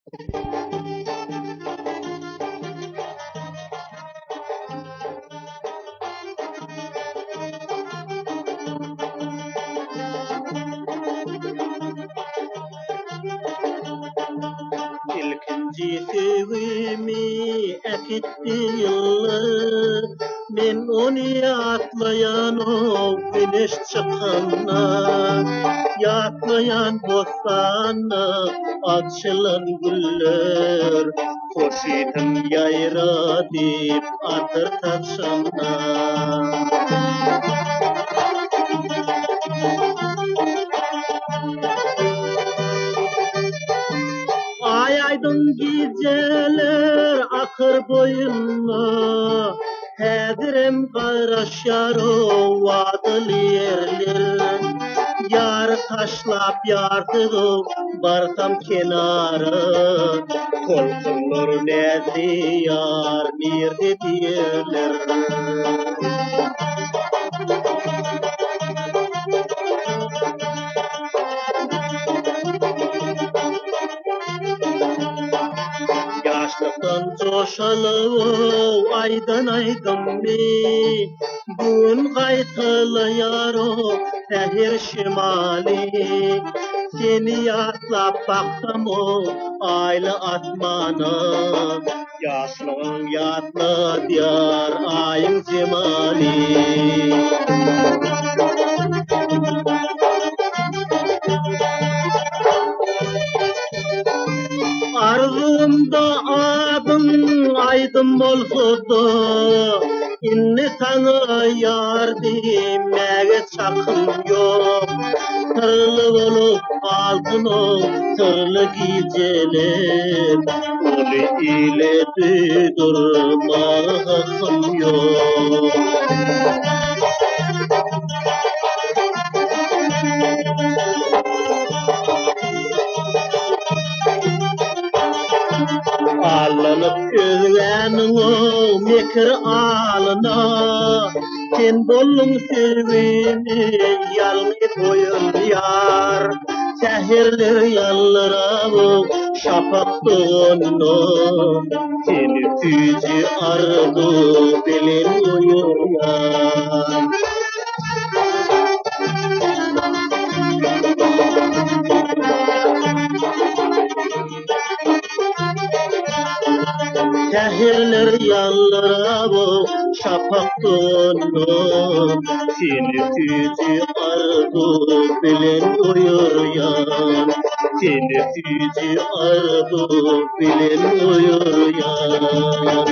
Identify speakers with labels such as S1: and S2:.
S1: İlkinci sevimi ekitti yıllar. Men onu atlayan o güneş çıkanlar. Yatlayan bostana açılan güller. Hoş edim yayra deyip atır taşanlar. Ay aydın geceler akır boyunla. Hedirem kayraşar o vadılı yerler. Yar taşlap yardığı barkam kenarı. Tolkunlar nerede yar nerede diyorlar. Yaşlıktan coşalı aydan aydan mi gün kaytılayar o tehir şimali seni yatlap baktım o aylı atmana yaşlığın yatlı diyar ayın cemali. Arzumda adın aydın bolsudu inni sana yar demege çakım yok. Tırlı bolup aldın o tırlı geceler onu ile durmağım yok. Alınıp özlenin o mekir alına. Sen bollun sevini yalnız boyun yar. Şehirler yallara bu şafak doğunu. Seni tücü ardu bilin uyur yar. Şehirler yallara bu şafak donu. Seni tücü ardu bilen uyur yan. Seni tücü ardu bilen uyur yan.